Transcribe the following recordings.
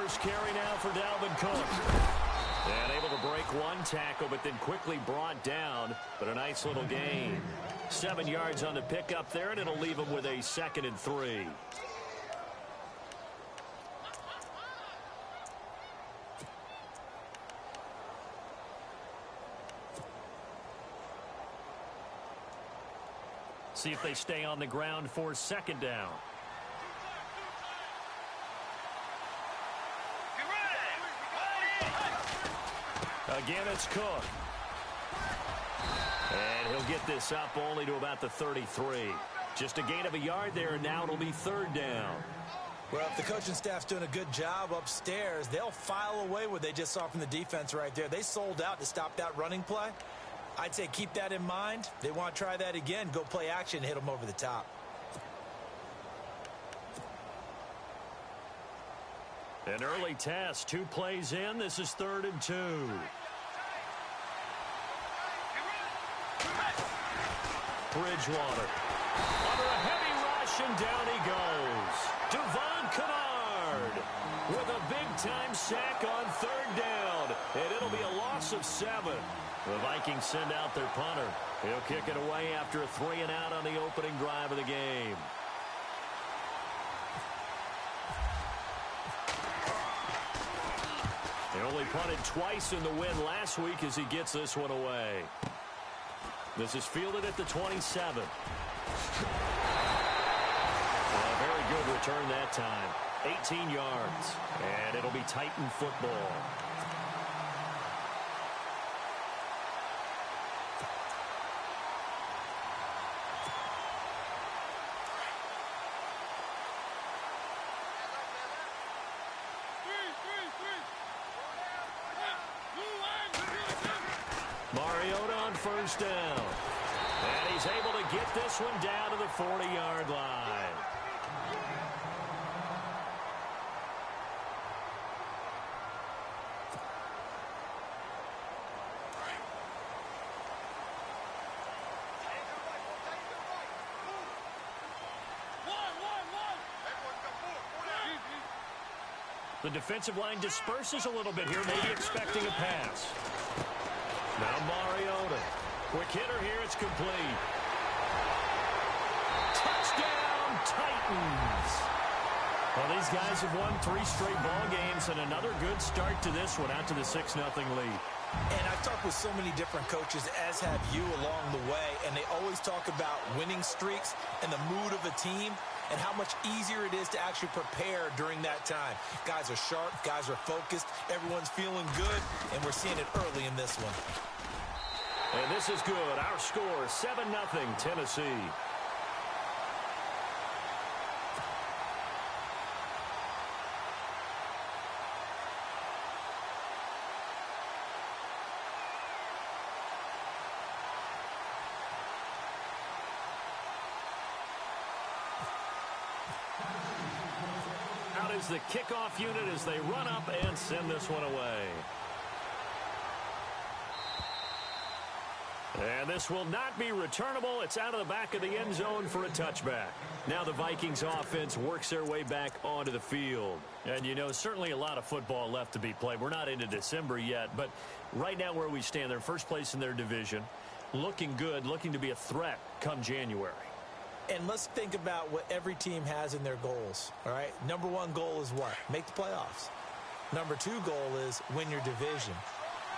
first carry now for Dalvin Cook. And able to break one tackle, but then quickly brought down. But a nice little gain. 7 yards on the pickup there, and it'll leave him with a 2nd and 3. See if they stay on the ground for 2nd down. Again, it's Cook. And he'll get this up only to about the 33. Just a gain of a yard there, and now it'll be 3rd down. Well, if the coaching staff's doing a good job upstairs, they'll file away what they just saw from the defense right there. They sold out to stop that running play. I'd say keep that in mind. They want to try that again. Go play action, hit them over the top. An early test, 2 plays in. This is 3rd and 2. Bridgewater. Under a heavy rush, and down he goes. Devon Kennard with a big-time sack on 3rd down. And it'll be a loss of 7. The Vikings send out their punter. He'll kick it away after a 3-and-out on the opening drive of the game. He only punted twice in the win last week as he gets this one away. This is fielded at the 27. A very good return that time. 18 yards. And it'll be Titan football. Mariota on 1st down. And he's able to get this one down to the 40-yard line. The defensive line disperses a little bit here, maybe expecting a pass. Now Mariota. Quick hitter here. It's complete. Touchdown, Titans. Well, these guys have won 3 straight ball games, and another good start to this one out to the 6-0 lead. And I've talked with so many different coaches, as have you along the way, and they always talk about winning streaks and the mood of a team and how much easier it is to actually prepare during that time. Guys are sharp, guys are focused, everyone's feeling good, and we're seeing it early in this one. And this is good. Our score, 7-0 Tennessee. Out is the kickoff unit as they run up and send this one away. And this will not be returnable. It's out of the back of the end zone for a touchback. Now the Vikings offense works their way back onto the field. And, you know, certainly a lot of football left to be played. We're not into December yet, but right now where we stand, they're first place in their division. Looking good, looking to be a threat come January. And let's think about what every team has in their goals, all right? Number 1 goal is what? Make the playoffs. Number 2 goal is win your division.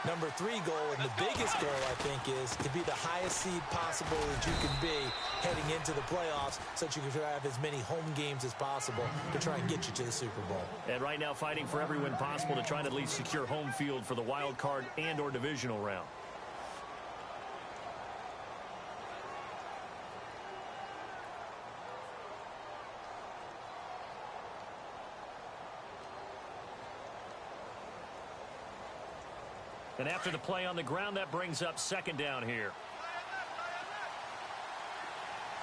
Number 3 goal, and the biggest goal, I think, is to be the highest seed possible that you can be heading into the playoffs so that you can have as many home games as possible to try and get you to the Super Bowl. And right now fighting for every win possible to try and at least secure home field for the wild card and or divisional round. And after the play on the ground, that brings up 2nd down here.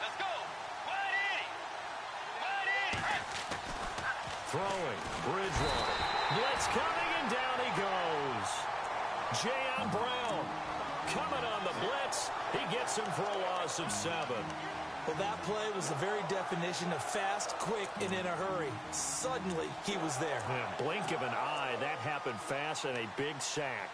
Let's go. Wide in. Throwing. Bridgewater. Blitz coming, and down he goes. Jayon Brown coming on the blitz. He gets him for a loss of 7. Well, that play was the very definition of fast, quick, and in a hurry. Suddenly, he was there. Yeah, blink of an eye, that happened fast, and a big sack.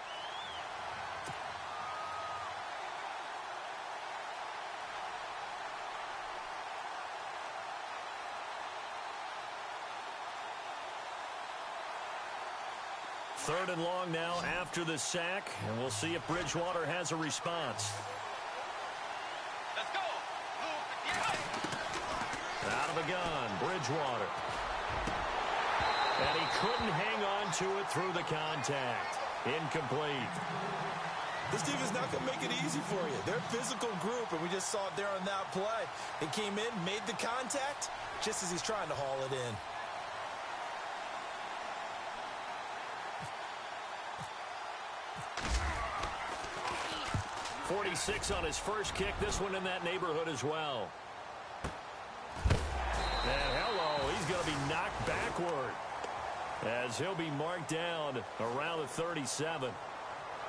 Third and long now after the sack, and we'll see if Bridgewater has a response. Let's go. Out of the gun, Bridgewater. And he couldn't hang on to it through the contact. Incomplete. This team is not going to make it easy for you. They're a physical group, and we just saw it there on that play. He came in, made the contact, just as he's trying to haul it in. 46 on his first kick. This one in that neighborhood as well. And hello, he's going to be knocked backward as he'll be marked down around the 37.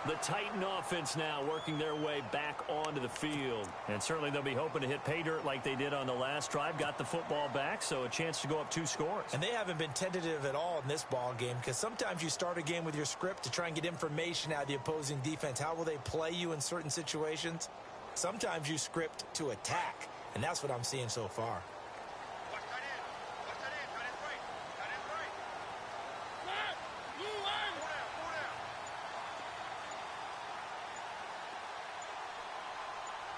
The Titan offense now working their way back onto the field. And certainly they'll be hoping to hit pay dirt like they did on the last drive. Got the football back, so a chance to go up 2 scores. And they haven't been tentative at all in this ball game, because sometimes you start a game with your script to try and get information out of the opposing defense. How will they play you in certain situations? Sometimes you script to attack, and that's what I'm seeing so far.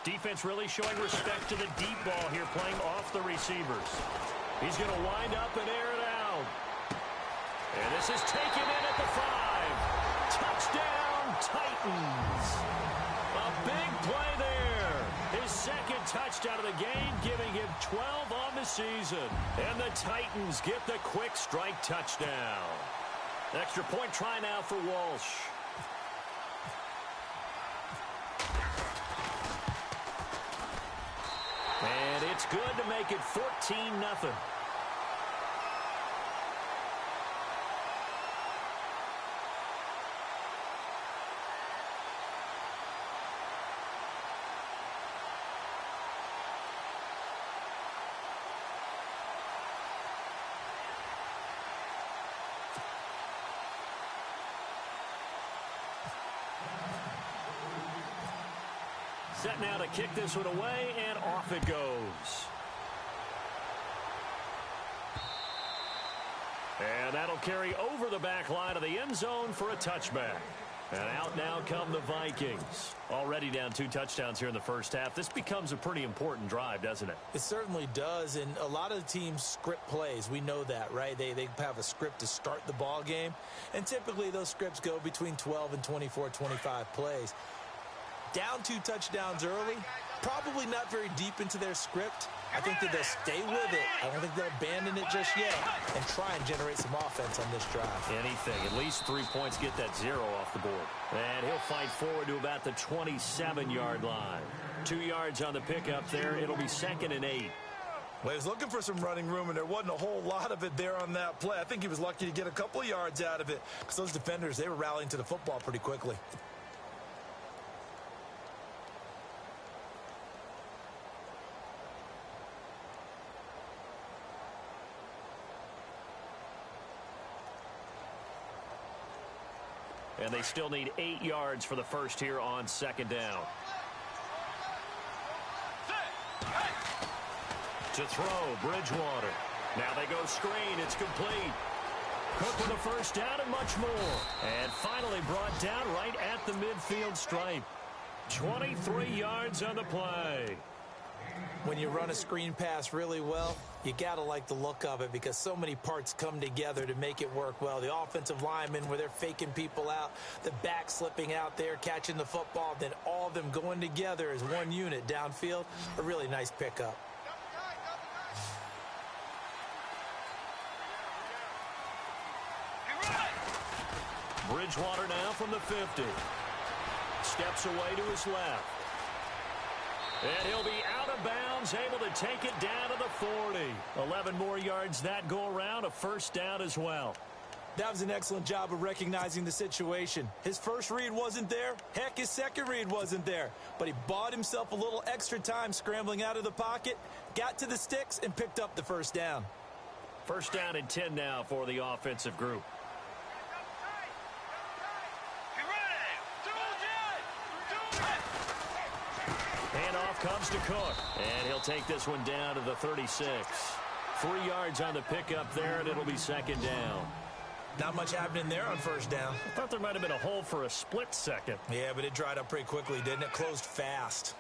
Defense really showing respect to the deep ball here, playing off the receivers. He's going to wind up and air it out. And this is taken in at the 5. Touchdown, Titans. A big play there. His second touchdown of the game, giving him 12 on the season. And the Titans get the quick strike touchdown. Extra point try now for Walsh. And it's good to make it 14-0. Set now to kick this one away, and off it goes. And that'll carry over the back line of the end zone for a touchback. And out now come the Vikings. Already down 2 touchdowns here in the first half. This becomes a pretty important drive, doesn't it? It certainly does, and a lot of the teams script plays. We know that, right? They have a script to start the ball game, and typically those scripts go between 12 and 24, 25 plays. Down 2 touchdowns early, probably not very deep into their script. I think that they'll stay with it. I don't think they'll abandon it just yet and try and generate some offense on this drive. Anything. At least 3 points, get that 0 off the board. And he'll fight forward to about the 27-yard line. 2 yards on the pickup there. It'll be 2nd and 8. Well, he was looking for some running room, and there wasn't a whole lot of it there on that play. I think he was lucky to get a couple of yards out of it, because those defenders, they were rallying to the football pretty quickly. And they still need 8 yards for the first here on 2nd down. To throw, Bridgewater. Now they go screen. It's complete. Cook with a first down and much more. And finally brought down right at the midfield stripe. 23 yards on the play. When you run a screen pass really well, you got to like the look of it, because so many parts come together to make it work well. The offensive linemen, where they're faking people out, the back slipping out there, catching the football, then all of them going together as one unit downfield. A really nice pickup. Bridgewater now from the 50. Steps away to his left. And he'll be out of bounds, able to take it down to the 40. 11 more yards that go around, a first down as well. That was an excellent job of recognizing the situation. His first read wasn't there. Heck, his second read wasn't there. But he bought himself a little extra time scrambling out of the pocket, got to the sticks, and picked up the first down. First down and 10 now for the offensive group. Handoff comes to Cook, and he'll take this one down to the 36. 3 yards on the pickup there, and it'll be second down. Not much happening there on first down. I thought there might have been a hole for a split second. Yeah, but it dried up pretty quickly, didn't it? Closed fast.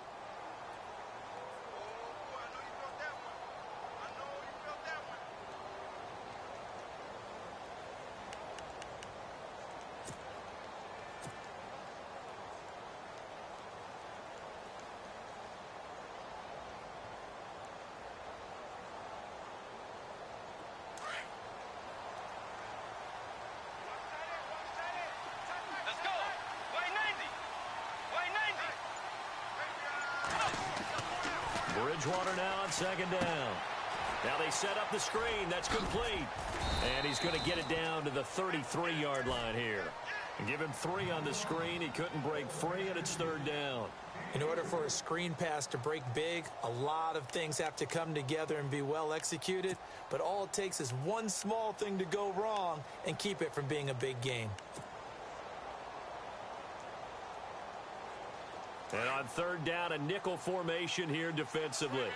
Bridgewater now on second down. Now they set up the screen. That's complete. And he's going to get it down to the 33-yard line here. And give him 3 on the screen. He couldn't break free, and it's third down. In order for a screen pass to break big, a lot of things have to come together and be well executed. But all it takes is one small thing to go wrong and keep it from being a big gain. And on third down, a nickel formation here defensively.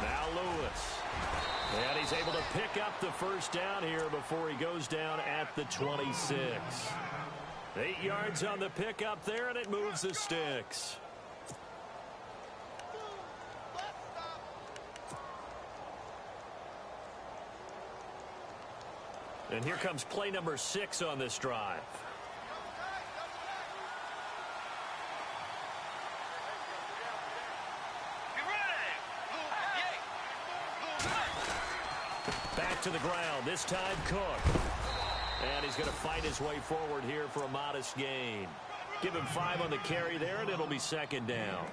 Now Lewis. And he's able to pick up the first down here before he goes down at the 26. 8 yards on the pickup there, and it moves the sticks. And here comes play number 6 on this drive. Back to the ground, this time Cook. And he's going to fight his way forward here for a modest gain. Give him 5 on the carry there, and it'll be second down.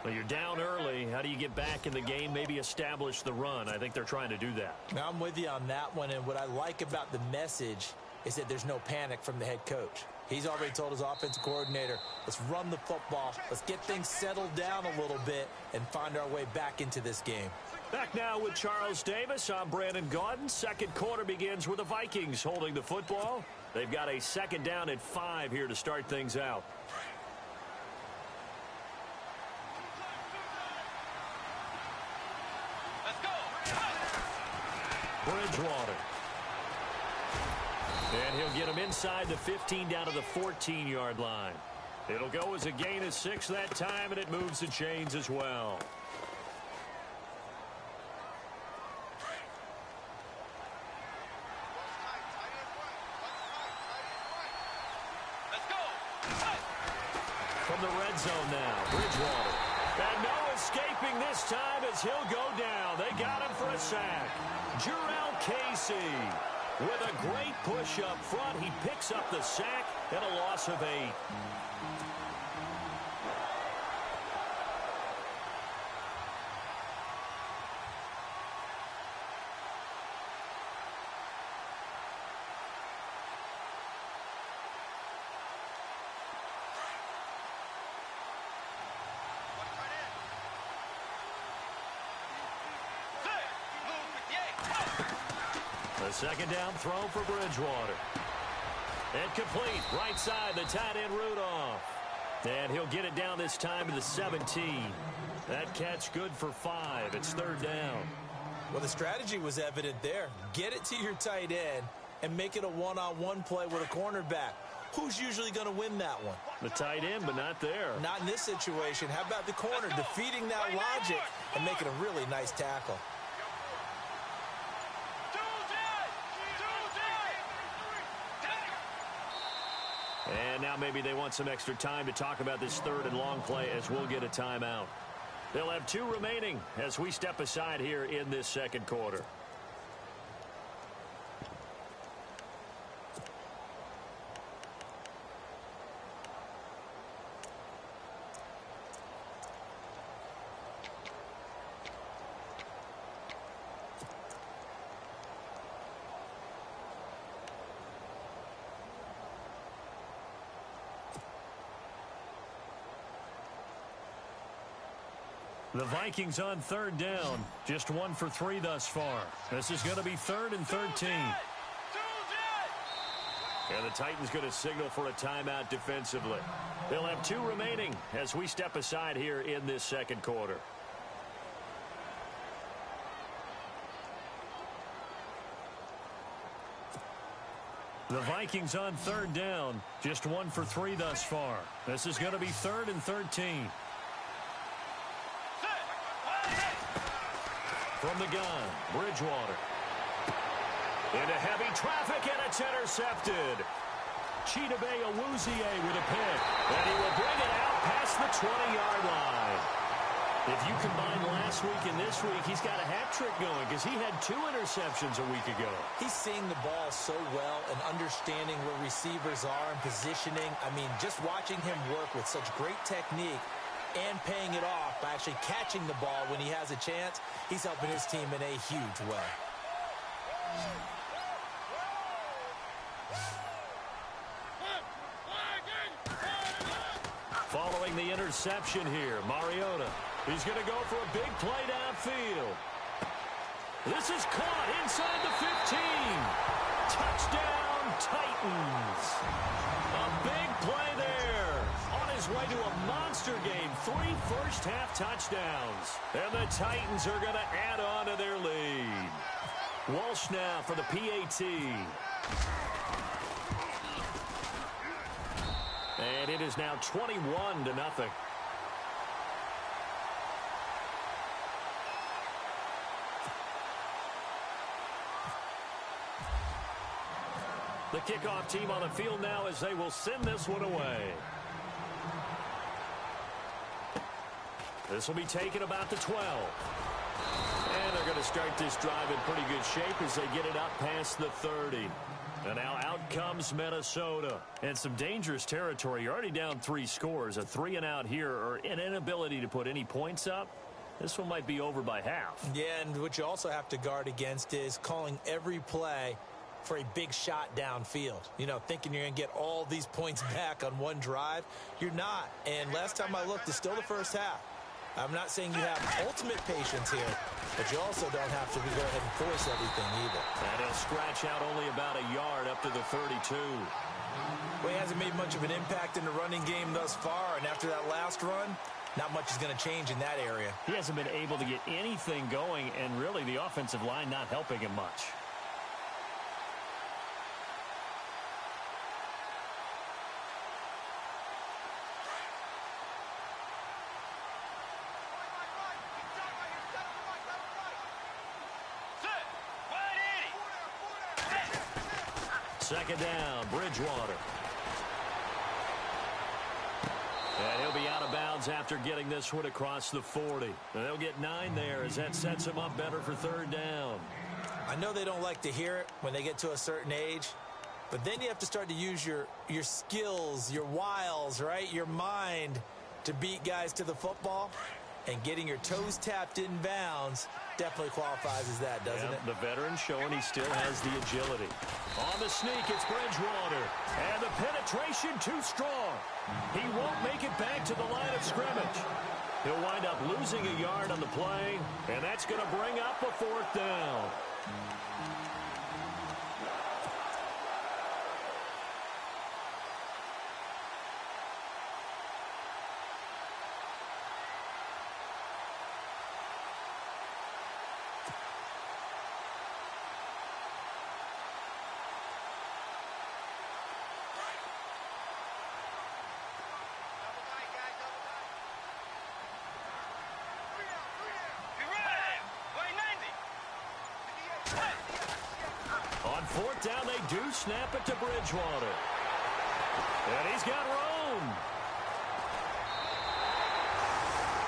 Well, you're down early. How do you get back in the game, maybe establish the run? I think they're trying to do that. Now, I'm with you on that one, and what I like about the message is that there's no panic from the head coach. He's already told his offensive coordinator, let's run the football, let's get things settled down a little bit and find our way back into this game. Back now with Charles Davis. I'm Brandon Gaudin. Second quarter begins with the Vikings holding the football. They've got a second down and 5 here to start things out. Bridgewater. And he'll get him inside the 15 down to the 14-yard line. It'll go as a gain of 6 that time, and it moves the chains as well. From the red zone now, Bridgewater. And no escaping this time as he'll go down. They got him for a sack. Jurrell Casey with a great push up front. He picks up the sack and a loss of 8. The second down throw for Bridgewater. And complete. Right side, the tight end Rudolph. And he'll get it down this time to the 17. That catch good for 5. It's third down. Well, the strategy was evident there. Get it to your tight end and make it a one-on-one play with a cornerback. Who's usually going to win that one? The tight end, but not there. Not in this situation. How about the corner defeating that logic and making a really nice tackle? And now maybe they want some extra time to talk about this third and long play as we'll get a timeout. They'll have 2 remaining as we step aside here in this second quarter. The Vikings on third down. Just 1 for 3 thus far. This is going to be 3rd and 13. And the Titans going to signal for a timeout defensively. They'll have 2 remaining as we step aside here in this second quarter. The Vikings on third down. Just 1 for 3 thus far. This is going to be 3rd and 13. From the gun, Bridgewater. Into heavy traffic, and it's intercepted. Chidobe Awuzie with a pick. And he will bring it out past the 20-yard line. If you combine last week and this week, he's got a hat trick going because he had 2 interceptions a week ago. He's seeing the ball so well and understanding where receivers are and positioning. I mean, just watching him work with such great technique and paying it off by actually catching the ball when he has a chance, he's helping his team in a huge way. Following the interception here, Mariota. He's going to go for a big play downfield. This is caught inside the 15. Touchdown, Titans. A big play there. On his way to a monster game. 3 first-half touchdowns. And the Titans are going to add on to their lead. Walsh now for the PAT. And it is now 21-0. The kickoff team on the field now as they will send this one away. This will be taken about the 12. And they're going to start this drive in pretty good shape as they get it up past the 30. And now out comes Minnesota. And some dangerous territory. You're already down 3 scores. A 3-and-out here or an inability to put any points up. This one might be over by half. Yeah, and what you also have to guard against is calling every play for a big shot downfield. You know, thinking you're going to get all these points back on one drive. You're not. And last time I looked, it's still the first half. I'm not saying you have ultimate patience here, but you also don't have to go ahead and force everything either. And he'll scratch out only about a yard up to the 32. Well, he hasn't made much of an impact in the running game thus far, and after that last run, not much is going to change in that area. He hasn't been able to get anything going, and really the offensive line not helping him much. Second down, Bridgewater. And he'll be out of bounds after getting this one across the 40. And they'll get 9 there as that sets him up better for third down. I know they don't like to hear it when they get to a certain age, but then you have to start to use your skills, your wiles, right? Your mind to beat guys to the football. And getting your toes tapped in bounds definitely qualifies as that, doesn't it? The veteran showing he still has the agility. On the sneak, it's Bridgewater. And the penetration too strong. He won't make it back to the line of scrimmage. He'll wind up losing a yard on the play, and that's going to bring up a 4th down. On 4th down, they do snap it to Bridgewater. And he's got room.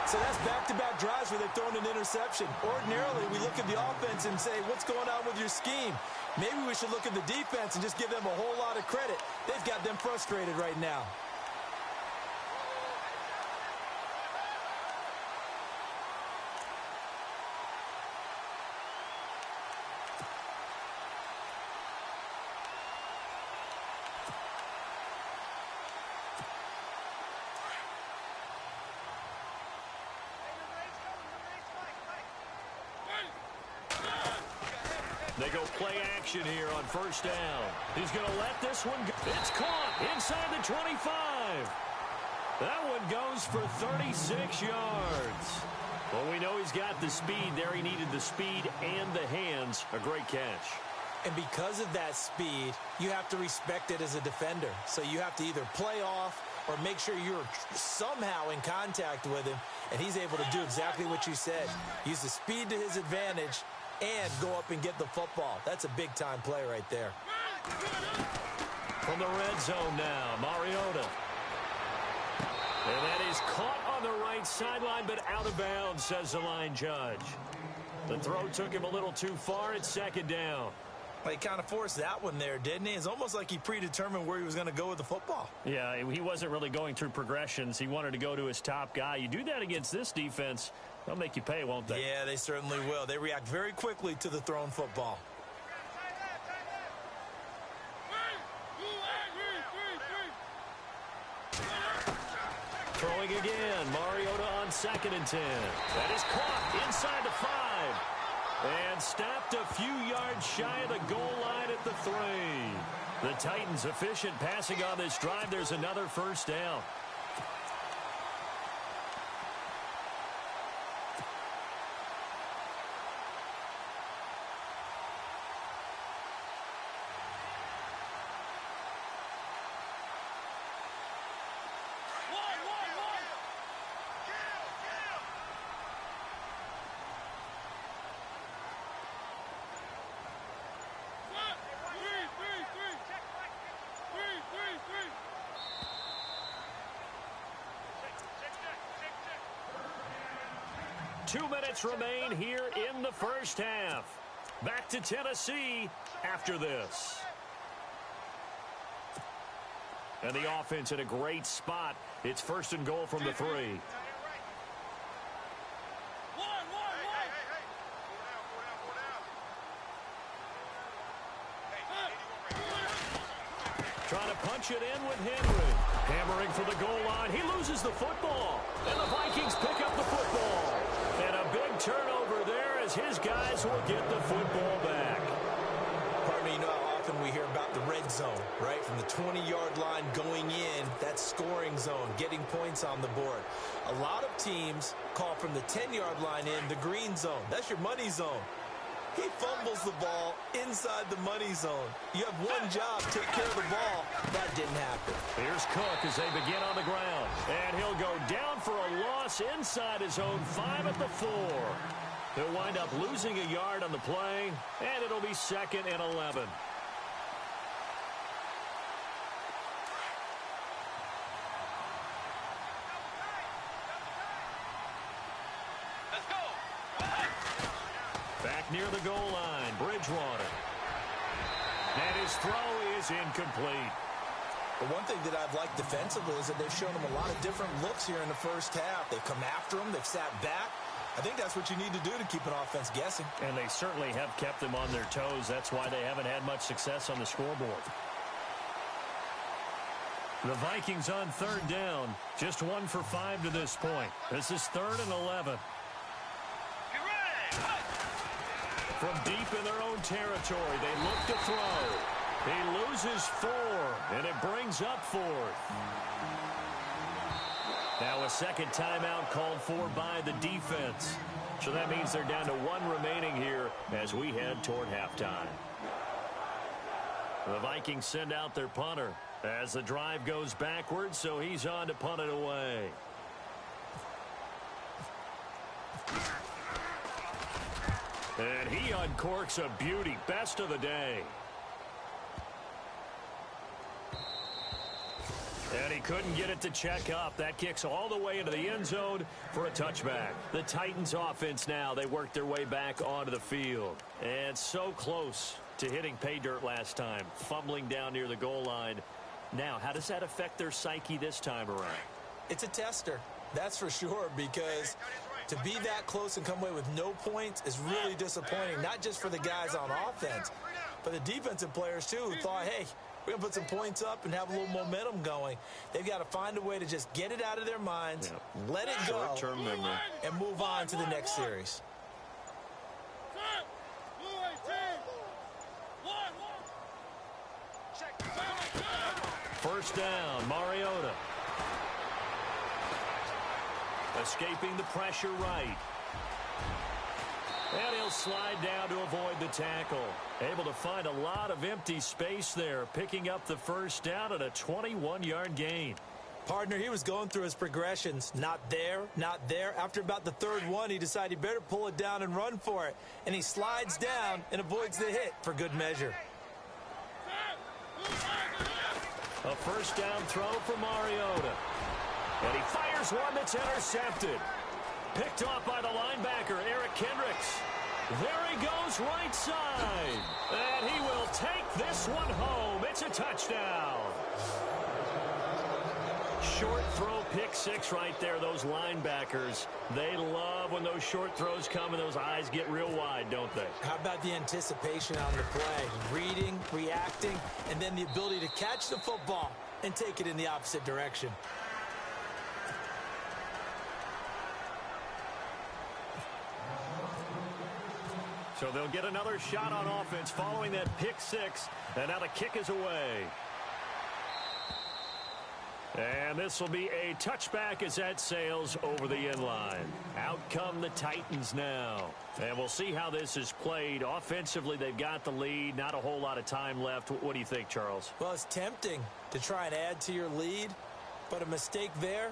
So that's back-to-back drives where they've thrown an interception. Ordinarily, we look at the offense and say, what's going on with your scheme? Maybe we should look at the defense and just give them a whole lot of credit. They've got them frustrated right now. They go play action here on first down. He's going to let this one go. It's caught inside the 25. That one goes for 36 yards. Well, we know he's got the speed there. He needed the speed and the hands. A great catch. And because of that speed, you have to respect it as a defender. So you have to either play off or make sure you're somehow in contact with him, and he's able to do exactly what you said. Use the speed to his advantage and go up and get the football. That's a big-time play right there. From the red zone now, Mariota. And that is caught on the right sideline, but out of bounds, says the line judge. The throw took him a little too far. It's second down. Well, he kind of forced that one there, didn't he? It's almost like he predetermined where he was going to go with the football. Yeah, he wasn't really going through progressions. He wanted to go to his top guy. You do that against this defense, they'll make you pay, won't they? Yeah, they certainly will. They react very quickly to the thrown football. Throwing again, Mariota on 2nd and 10. That is caught inside the 5. And stopped a few yards shy of the goal line at the 3. The Titans efficient passing on this drive. There's another first down. Two minutes remain here in the first half. Back to Tennessee after this. And the offense in a great spot. It's 1st and goal from the 3. Trying to punch it in with Henry. Hammering for the goal line. He loses the football. And the Vikings pick up the football. And a big turnover there as his guys will get the football back. Pardon me, you know how often we hear about the red zone, right? From the 20-yard line going in, that scoring zone, getting points on the board. A lot of teams call from the 10-yard line in the green zone. That's your money zone. He fumbles the ball inside the money zone. You have one job, take care of the ball. That didn't happen. Here's Cook as they begin on the ground. And he'll go down for a loss inside his own 5 at the 4. He'll wind up losing a yard on the play, and it'll be 2nd and 11. Back near the goal line, Bridgewater. And his throw is incomplete. The one thing that I've liked defensively is that they've shown him a lot of different looks here in the first half. They've come after him. They've sat back. I think that's what you need to do to keep an offense guessing. And they certainly have kept them on their toes. That's why they haven't had much success on the scoreboard. The Vikings on 3rd down. Just 1 for 5 to this point. This is 3rd and 11. From deep in their own territory, they look to throw. He loses 4, and it brings up 4th. Now a second timeout called for by the defense. So that means they're down to 1 remaining here as we head toward halftime. The Vikings send out their punter as the drive goes backwards, so he's on to punt it away. And he uncorks a beauty. Best of the day. And he couldn't get it to check up. That kicks all the way into the end zone for a touchback. The Titans offense now, they worked their way back onto the field. And so close to hitting pay dirt last time. Fumbling down near the goal line. Now, how does that affect their psyche this time around? It's a tester, that's for sure, because to be that close and come away with no points is really disappointing, not just for the guys on offense, but the defensive players, too, who thought, hey, we're going to put some points up and have a little momentum going. They've got to find a way to just get it out of their minds, let it go, short-term memory, and move on to the next series. First down, Mariota. Escaping the pressure right. And he'll slide down to avoid the tackle. Able to find a lot of empty space there, picking up the first down at a 21-yard gain. Partner, he was going through his progressions. Not there, not there. After about the third one, he decided he better pull it down and run for it. And he slides down and avoids the hit for good measure. A first down throw for Mariota. And he fires one that's intercepted. Picked off by the linebacker, Eric Kendricks. There he goes right side. And he will take this one home. It's a touchdown. Short throw, pick six right there. Those linebackers, they love when those short throws come and those eyes get real wide, don't they? How about the anticipation on the play? Reading, reacting, and then the ability to catch the football and take it in the opposite direction. So they'll get another shot on offense following that pick six. And now the kick is away. And this will be a touchback as that sails over the end line. Out come the Titans now. And we'll see how this is played. Offensively, they've got the lead. Not a whole lot of time left. What do you think, Charles? Well, it's tempting to try and add to your lead, but a mistake there,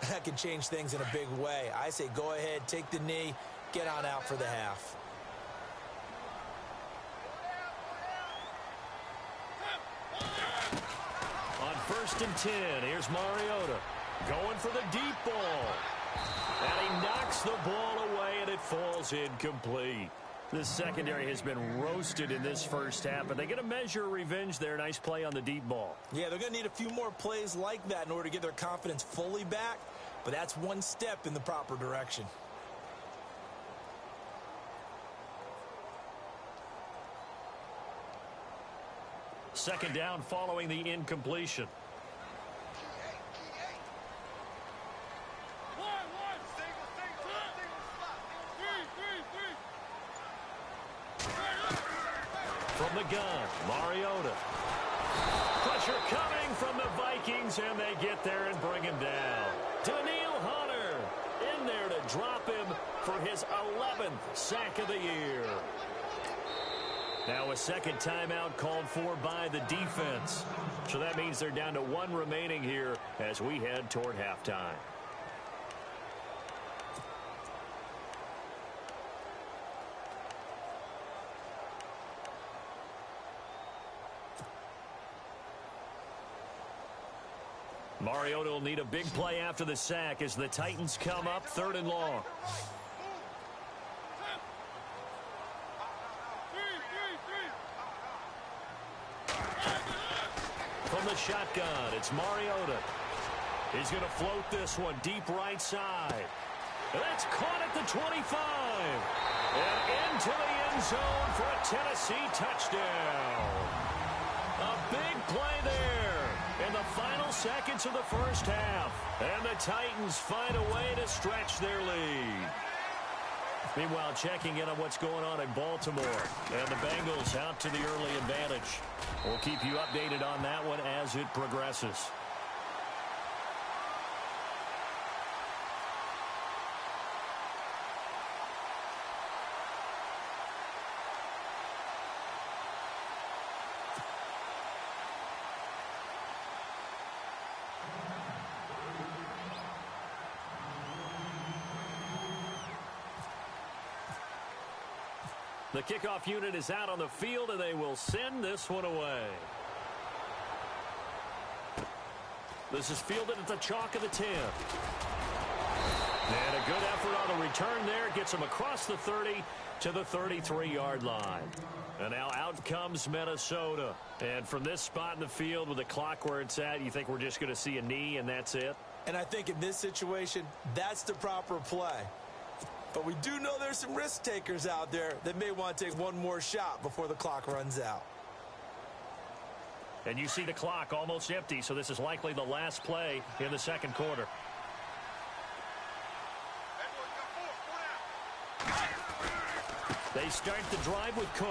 that can change things in a big way. I say go ahead, take the knee, get on out for the half. First and 10. Here's Mariota going for the deep ball. And he knocks the ball away, and it falls incomplete. The secondary has been roasted in this first half, but they get a measure of revenge there. Nice play on the deep ball. Yeah, they're going to need a few more plays like that in order to get their confidence fully back, but that's one step in the proper direction. Second down following the incompletion. From the gun, Mariota. Pressure coming from the Vikings, and they get there and bring him down. Daniil Hunter in there to drop him for his 11th sack of the year. Now a second timeout called for by the defense. So that means they're down to one remaining here as we head toward halftime. Mariota will need a big play after the sack as the Titans come up third and long. From the shotgun, it's Mariota. He's going to float this one deep right side. That's caught at the 25. And into the end zone for a Tennessee touchdown. A big play there in the final seconds of the first half. And the Titans find a way to stretch their lead. Meanwhile, checking in on what's going on in Baltimore. And the Bengals out to the early advantage. We'll keep you updated on that one as it progresses. The kickoff unit is out on the field, and they will send this one away. This is fielded at the chalk of the 10. And a good effort on the return there. Gets him across the 30 to the 33-yard line. And now out comes Minnesota. And from this spot in the field with the clock where it's at, you think we're just going to see a knee and that's it? And I think in this situation, that's the proper play. But we do know there's some risk takers out there that may want to take one more shot before the clock runs out. And you see the clock almost empty, so this is likely the last play in the second quarter. They start the drive with Cook.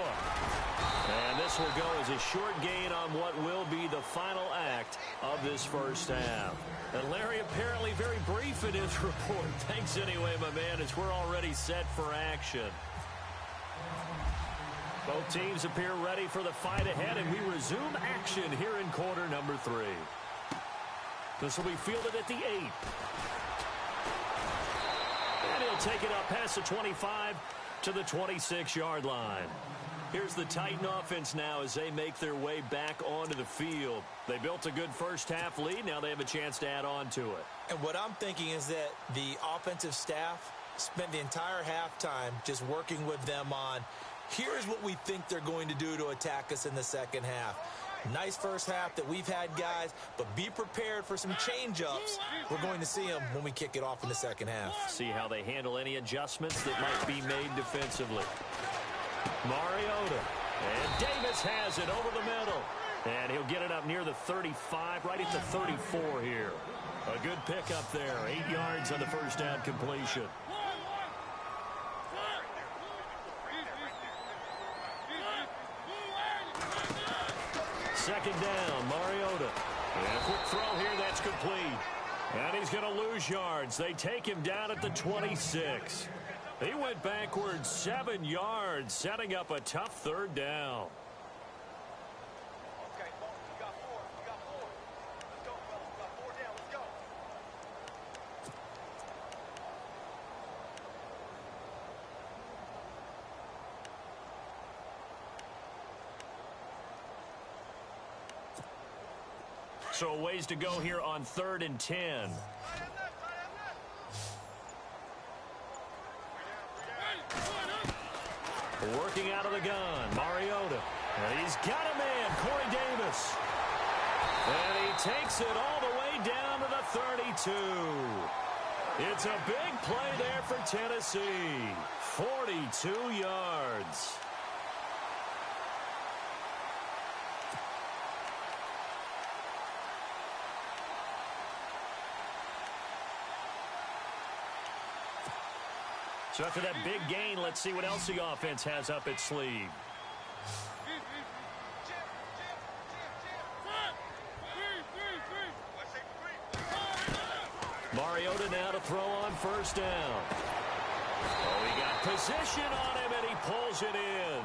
And this will go as a short gain on what will be the final act act of this first half. And Larry apparently very brief in his report. Thanks anyway, my man, as we're already set for action. Both teams appear ready for the fight ahead, and we resume action here in quarter number 3. This will be fielded at the 8. And he'll take it up past the 25 to the 26-yard line. Here's the Titan offense now as they make their way back onto the field. They built a good first-half lead. Now they have a chance to add on to it. And what I'm thinking is that the offensive staff spent the entire halftime just working with them on, here's what we think they're going to do to attack us in the second half. Nice first half that we've had, guys, but be prepared for some change-ups. We're going to see them when we kick it off in the second half. See how they handle any adjustments that might be made defensively. Mariota. And Davis has it over the middle. And he'll get it up near the 35, right at the 34 here. A good pickup there. 8 yards on the first down completion. Second down, Mariota. And a quick throw here, that's complete. And he's going to lose yards. They take him down at the 26. He went backwards 7 yards, setting up a tough third down. Okay, we got 4. We got 4. Let's go, fellas. We got 4 down. Let's go. So a ways to go here on 3rd and 10. Working out of the gun, Mariota. And he's got a man, Corey Davis. And he takes it all the way down to the 32. It's a big play there for Tennessee. 42 yards. So after that big gain, let's see what else the offense has up its sleeve. Mariota now to throw on first down. Oh, he got position on him, and he pulls it in.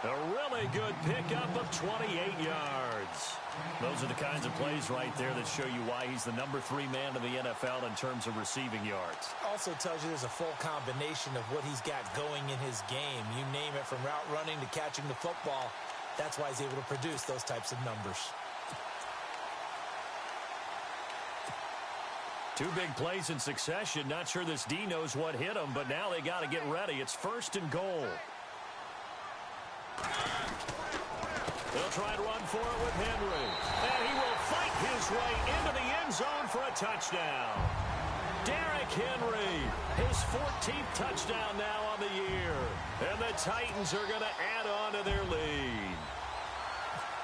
A really good pickup of 28 yards. Those are the kinds of plays right there that show you why he's the number 3 man in the NFL in terms of receiving yards. Also tells you there's a full combination of what he's got going in his game. You name it, from route running to catching the football. That's why he's able to produce those types of numbers. 2 big plays in succession. Not sure this D knows what hit him, but now they got to get ready. It's 1st and goal. They'll try to run for it with Henry. And he will fight his way into the end zone for a touchdown. Derrick Henry, his 14th touchdown now on the year. And the Titans are going to add on to their lead.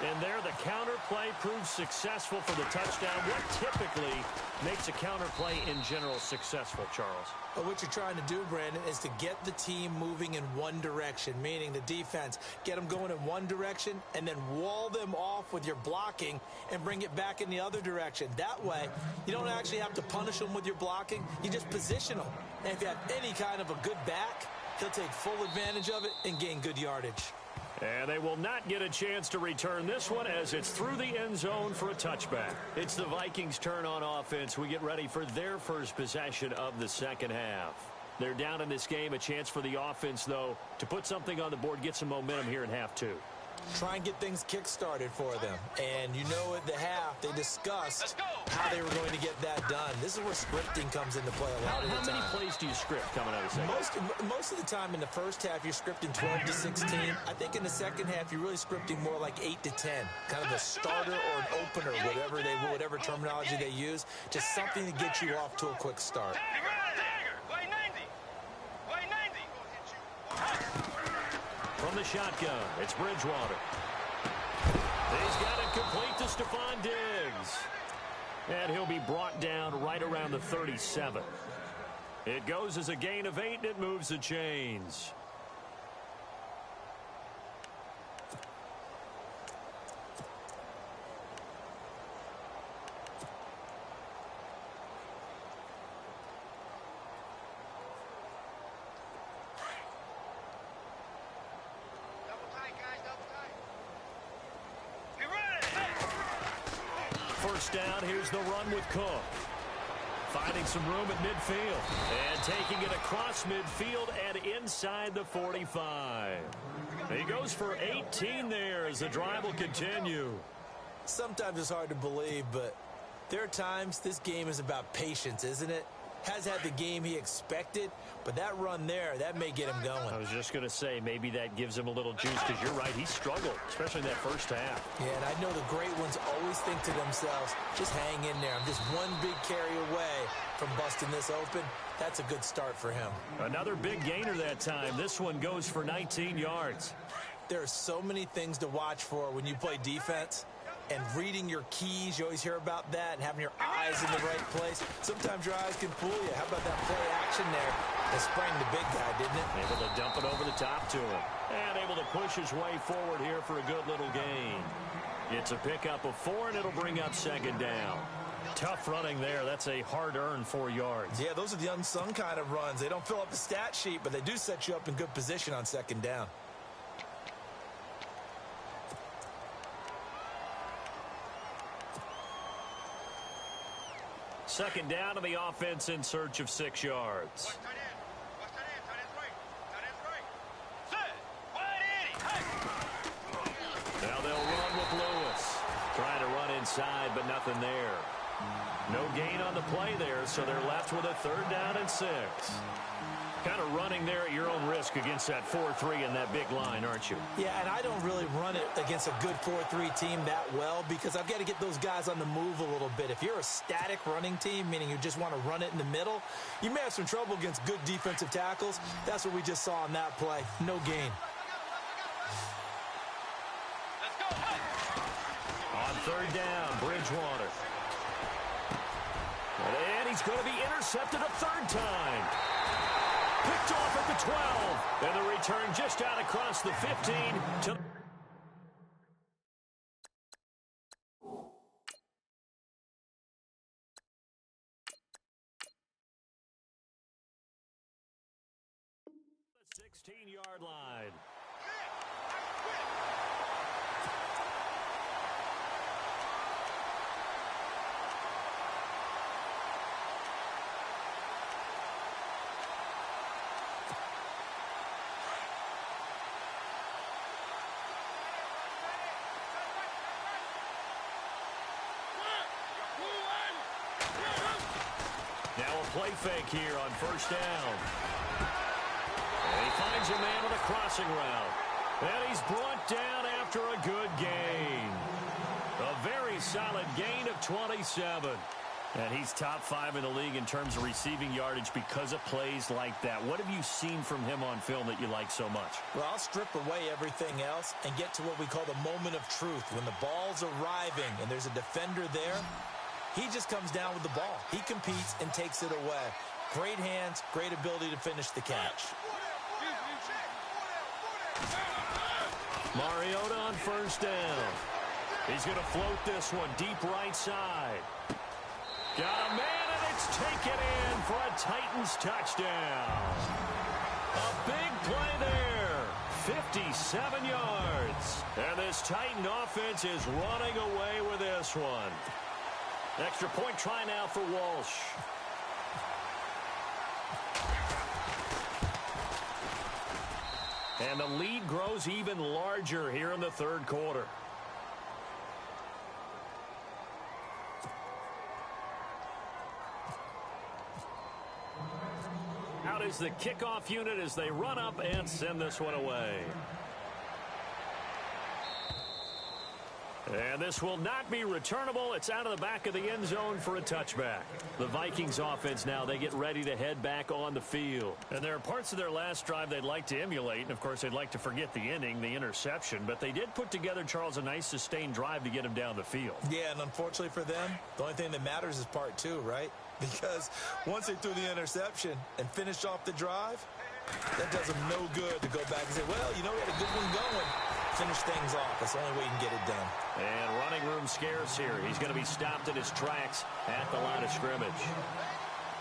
And there, the counter play proves successful for the touchdown. What typically makes a counter play in general successful, Charles? But what you're trying to do, Brandon, is to get the team moving in one direction, meaning the defense. Get them going in one direction and then wall them off with your blocking and bring it back in the other direction. That way, you don't actually have to punish them with your blocking. You just position them. And if you have any kind of a good back, he'll take full advantage of it and gain good yardage. And they will not get a chance to return this one as it's through the end zone for a touchback. It's the Vikings' turn on offense. We get ready for their first possession of the second half. They're down in this game. A chance for the offense, though, to put something on the board, get some momentum here in half 2. Try and get things kick-started for them. And you know at the half, they discussed how they were going to get that done. This is where scripting comes into play a lot of the time. How many plays do you script coming out of the second half? Most of the time in the first half, you're scripting 12 to 16. I think in the second half, you're really scripting more like 8 to 10. Kind of a starter or an opener, whatever terminology they use. Just something to get you off to a quick start. From the shotgun, it's Bridgewater. He's got it complete to Stephon Diggs. And he'll be brought down right around the 37. It goes as a gain of 8, and it moves the chains. first down. Here's the run with Cook. Finding some room at midfield. And taking it across midfield and inside the 45. He goes for 18 there as the drive will continue. Sometimes it's hard to believe, but there are times this game is about patience, isn't it? Has had the game he expected, but that run there, that may get him going. I was just going to say, maybe that gives him a little juice, because you're right, he struggled, especially in that first half. Yeah, and I know the great ones always think to themselves, just hang in there. I'm just one big carry away from busting this open. That's a good start for him. Another big gainer that time. This one goes for 19 yards. There are so many things to watch for when you play defense. And reading your keys, you always hear about that, and having your eyes in the right place. Sometimes your eyes can fool you. How about that play action there? That sprang the big guy, didn't it? Able to dump it over the top to him. And able to push his way forward here for a good little gain. It's a pickup of 4, and it'll bring up second down. Tough running there. That's a hard-earned 4 yards. Yeah, those are the unsung kind of runs. They don't fill up the stat sheet, but they do set you up in good position on second down. Second down to the offense in search of 6 yards. Now they'll run with Lewis. Trying to run inside, but nothing there. No gain on the play there, so they're left with a 3rd down and 6. Kind of running there at your own risk against that 4-3 and that big line, aren't you? Yeah, and I don't really run it against a good 4-3 team that well because I've got to get those guys on the move a little bit. If you're a static running team, meaning you just want to run it in the middle, you may have some trouble against good defensive tackles. That's what we just saw on that play. No gain. On 3rd down, Bridgewater. And he's going to be intercepted a 3rd time. Picked off at the 12. And the return just out across the 15 to... the 16-yard line. Now a play fake here on 1st down. And he finds a man with a crossing route. And he's brought down after a good gain. A very solid gain of 27. And he's top 5 in the league in terms of receiving yardage because of plays like that. What have you seen from him on film that you like so much? Well, I'll strip away everything else and get to what we call the moment of truth. When the ball's arriving and there's a defender there, he just comes down with the ball. He competes and takes it away. Great hands, great ability to finish the catch. Mariota on 1st down. He's going to float this one deep right side. Got a man, and it's taken in for a Titans touchdown. A big play there. 57 yards. And this Titan offense is running away with this one. Extra point try now for Walsh. And the lead grows even larger here in the 3rd quarter. Out is the kickoff unit as they run up and send this one away. And this will not be returnable. It's out of the back of the end zone for a touchback. The Vikings offense now, they get ready to head back on the field. And there are parts of their last drive they'd like to emulate. And, of course, they'd like to forget the inning, the interception. But they did put together, Charles, a nice sustained drive to get him down the field. Yeah, and unfortunately for them, the only thing that matters is part 2, right? Because once they threw the interception and finished off the drive, that does them no good to go back and say, well, you know, we had a good one going. Finish things off. That's the only way you can get it done. And running room scarce here. He's going to be stopped in his tracks at the line of scrimmage.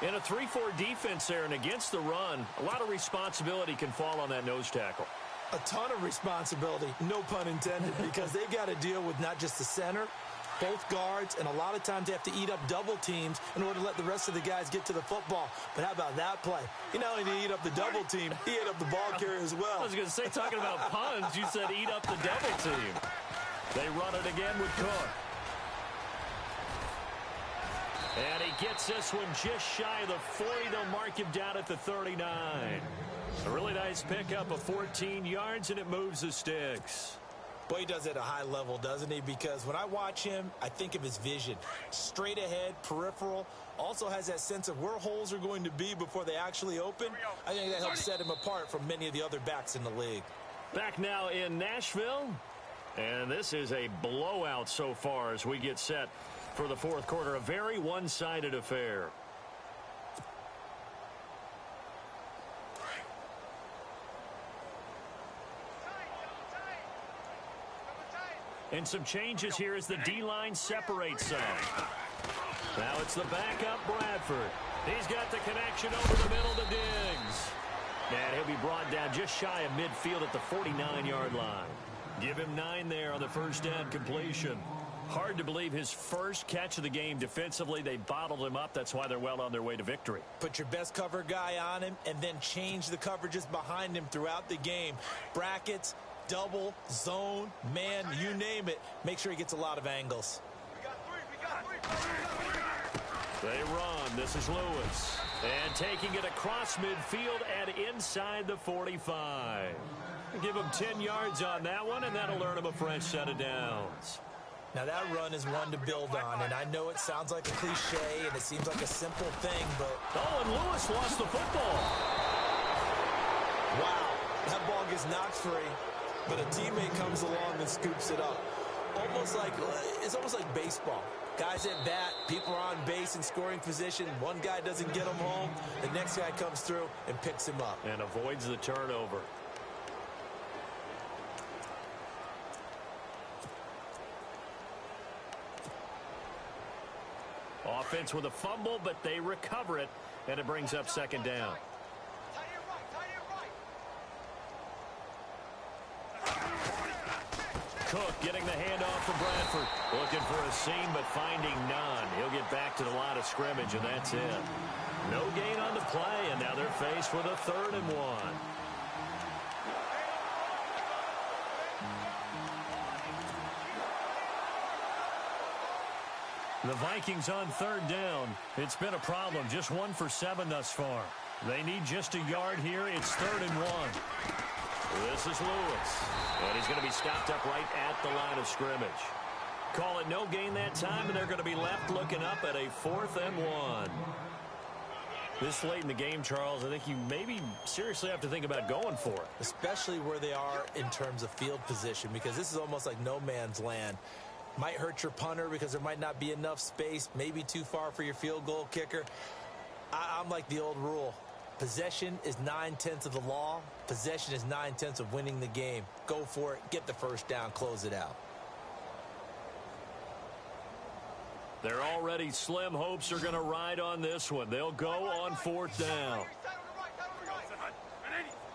In a 3-4 defense there and against the run, a lot of responsibility can fall on that nose tackle. A ton of responsibility, no pun intended, because they've got to deal with not just the center, both guards, and a lot of times they have to eat up double teams in order to let the rest of the guys get to the football. But how about that play? He not only did he eat up the double team, he ate up the ball carrier as well. I was going to say, talking about puns, you said eat up the double team. They run it again with Cook. And he gets this one just shy of the 40. They'll mark him down at the 39. A really nice pickup of 14 yards, and it moves the sticks. Boy, he does it at a high level, doesn't he? Because when I watch him, I think of his vision. Straight ahead, peripheral. Also has that sense of where holes are going to be before they actually open. I think that helps set him apart from many of the other backs in the league. Back now in Nashville. And this is a blowout so far as we get set for the fourth quarter. A very one-sided affair. And some changes here as the D-line separates some. Now it's the backup Bradford. He's got the connection over the middle to Diggs. And he'll be brought down just shy of midfield at the 49-yard line. Give him 9 there on the first down completion. Hard to believe his first catch of the game defensively. They bottled him up. That's why they're well on their way to victory. Put your best cover guy on him and then change the coverages behind him throughout the game. Brackets, double, zone, man, you name it. Make sure he gets a lot of angles. They run. This is Lewis. And taking it across midfield and inside the 45. Give him 10 yards on that one, and that'll earn him a fresh set of downs. Now, that run is one to build on, and I know it sounds like a cliche, and it seems like a simple thing, but... Oh, and Lewis lost the football. Wow, that ball gets knocked free, but a teammate comes along and scoops it up. It's almost like baseball. Guys at bat, people are on base in scoring position. One guy doesn't get him home. The next guy comes through and picks him up. And avoids the turnover. Offense with a fumble, but they recover it, and it brings up second down. Cook getting the handoff from Bradford. Looking for a seam, but finding none. He'll get back to the line of scrimmage, and that's it. No gain on the play, and now they're faced with a 3rd and 1. The Vikings on 3rd down. It's been a problem. Just 1 for 7 thus far. They need just a yard here. It's 3rd and 1. This is Lewis. And he's going to be stopped up right at the line of scrimmage. Call it no gain that time, and they're going to be left looking up at a 4th and 1. This late in the game, Charles, I think you maybe seriously have to think about going for it. Especially where they are in terms of field position, because this is almost like no man's land. Might hurt your punter because there might not be enough space, maybe too far for your field goal kicker. I'm like the old rule. Possession is 9/10 of the law. Possession is 9/10 of winning the game. Go for it. Get the first down. Close it out. Their already slim hopes are going to ride on this one. They'll go on 4th down.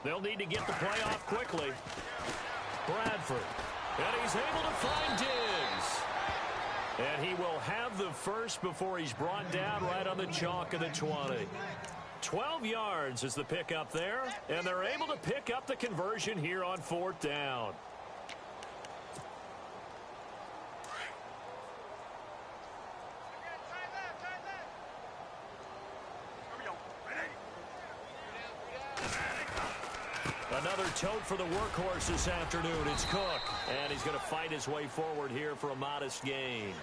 They'll need to get the play off quickly. Bradford. And he's able to find Diggs. And he will have the first before he's brought down right on the chalk of the 20. 12 yards is the pickup there, and they're able to pick up the conversion here on 4th down. Another tote for the workhorse this afternoon. It's Cook, and he's going to fight his way forward here for a modest gain.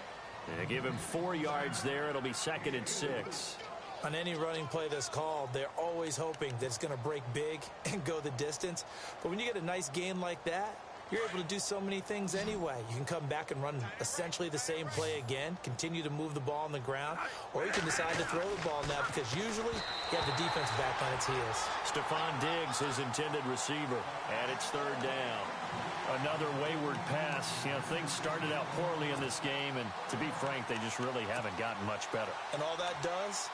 And give him 4 yards there. It'll be 2nd and 6. On any running play that's called, they're always hoping that it's going to break big and go the distance. But when you get a nice gain like that, you're able to do so many things anyway. You can come back and run essentially the same play again, continue to move the ball on the ground, or you can decide to throw the ball now because usually you have the defense back on its heels. Stephon Diggs, his intended receiver, and it's 3rd down. Another wayward pass. You know, things started out poorly in this game, and to be frank, they just really haven't gotten much better. And all that does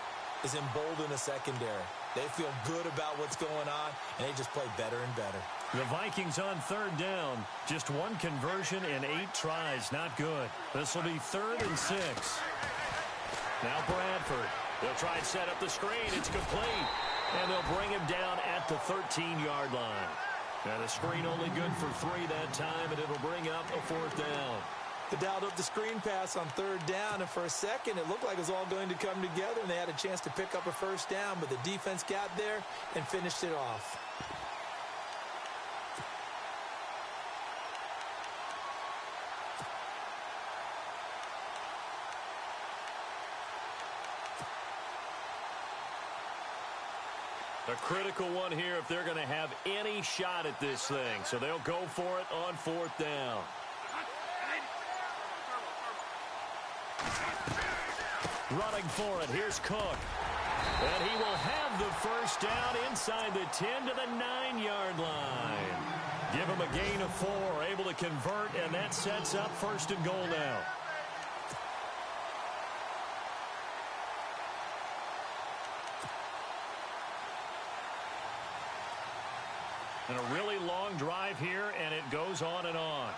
is embolden the secondary. They feel good about what's going on, and they just play better and better. The Vikings on third down. Just one conversion in 8 tries. Not good. This will be 3rd and 6. Now Bradford. They'll try and set up the screen. It's complete. And they'll bring him down at the 13-yard line. And the screen only good for 3 that time, and it'll bring up a 4th down. They dialed up the screen pass on 3rd down, and for a second, it looked like it was all going to come together, and they had a chance to pick up a 1st down, but the defense got there and finished it off. A critical one here if they're going to have any shot at this thing. So they'll go for it on 4th down. Running for it. Here's Cook. And he will have the 1st down inside the 10 to the 9-yard line. Give him a gain of 4. Able to convert, and that sets up 1st and goal now. And a really long drive here, and it goes on and on.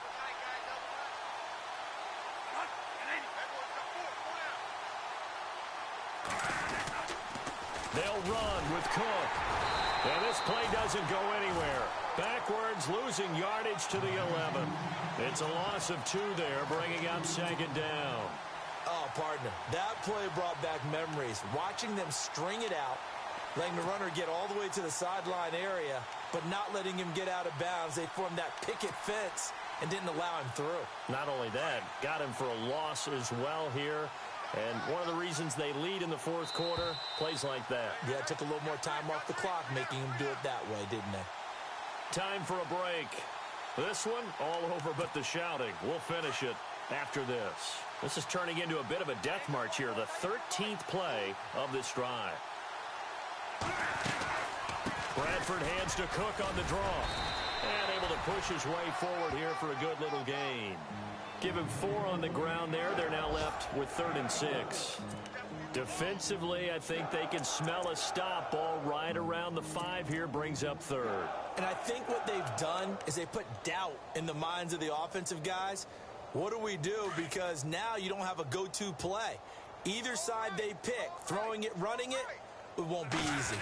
They'll run with Cook. And this play doesn't go anywhere. Backwards, losing yardage to the 11. It's a loss of 2 there, bringing up 2nd down. Oh, partner, that play brought back memories. Watching them string it out, letting the runner get all the way to the sideline area, but not letting him get out of bounds. They formed that picket fence and didn't allow him through. Not only that, got him for a loss as well here. And one of the reasons they lead in the 4th quarter, plays like that. Yeah, it took a little more time off the clock, making him do it that way, didn't they? Time for a break. This one, all over but the shouting. We'll finish it after this. This is turning into a bit of a death march here, the 13th play of this drive. Bradford hands to Cook on the draw. And able to push his way forward here for a good little gain. Give him 4 on the ground there. They're now left with 3rd and 6. Defensively, I think they can smell a stop. Ball right around the 5 here, brings up 3rd. And I think what they've done is they put doubt in the minds of the offensive guys. What do we do? Because now you don't have a go-to play. Either side they pick, throwing it, running it, it won't be easy.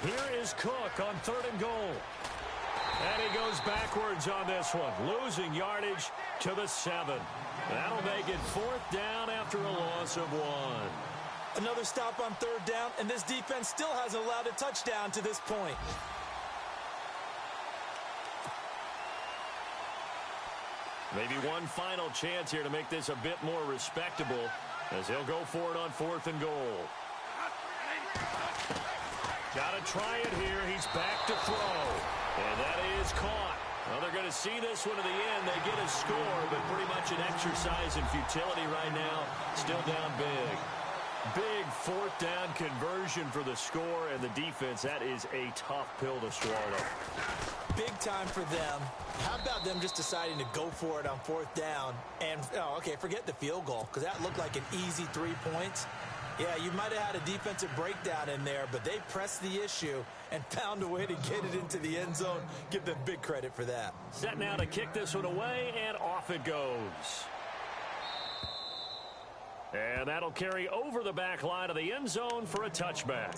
Here is Cook on 3rd and goal. And he goes backwards on this one, losing yardage to the 7. That'll make it 4th down after a loss of 1. Another stop on 3rd down, and this defense still hasn't allowed a touchdown to this point. Maybe one final chance here to make this a bit more respectable as he'll go for it on 4th and goal. Got to try it here. He's back to throw. And that is caught. Well, they're going to see this one to the end. They get a score, but pretty much an exercise in futility right now. Still down big. Big 4th down conversion for the score, and the defense, that is a tough pill to swallow. Big time for them. How about them just deciding to go for it on 4th down? And, oh, okay, forget the field goal, because that looked like an easy 3 points. Yeah, you might have had a defensive breakdown in there, but they pressed the issue and found a way to get it into the end zone. Give them big credit for that. Set now to kick this one away, and off it goes. And that'll carry over the back line of the end zone for a touchback.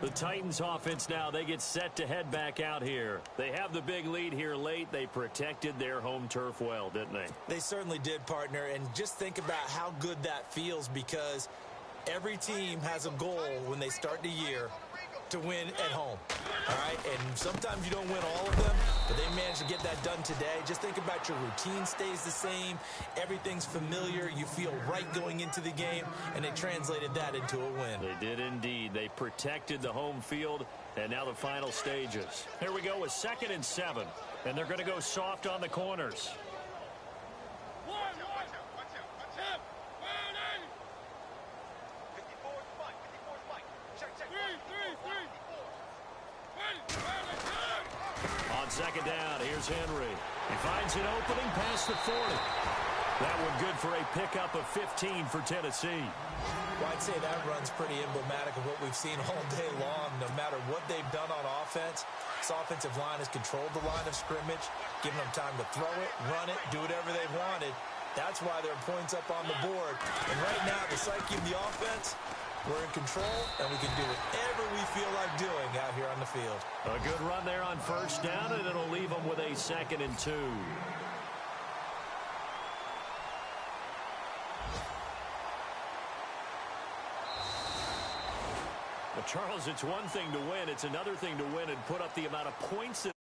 The Titans offense now, they get set to head back out here. They have the big lead here late. They protected their home turf well, didn't they? They certainly did, partner. And just think about how good that feels, because every team has a goal when they start the year to win at home. All right, and sometimes you don't win all of them, but they managed to get that done today. Just think about your routine stays the same. Everything's familiar. You feel right going into the game, and they translated that into a win. They did indeed. They protected the home field, and now the final stages. Here we go with 2nd and 7, and they're going to go soft on the corners. On 2nd down, here's Henry. He finds an opening past the 40. That one good for a pickup of 15 for Tennessee. Well, I'd say that run's pretty emblematic of what we've seen all day long. No matter what they've done on offense, this offensive line has controlled the line of scrimmage, given them time to throw it, run it, do whatever they've wanted. That's why there are points up on the board. And right now, the psyche of the offense, we're in control, and we can do whatever we feel like doing out here on the field. A good run there on first down, and it'll leave them with a 2nd and 2. Well, Charles, it's one thing to win. It's another thing to win and put up the amount of points that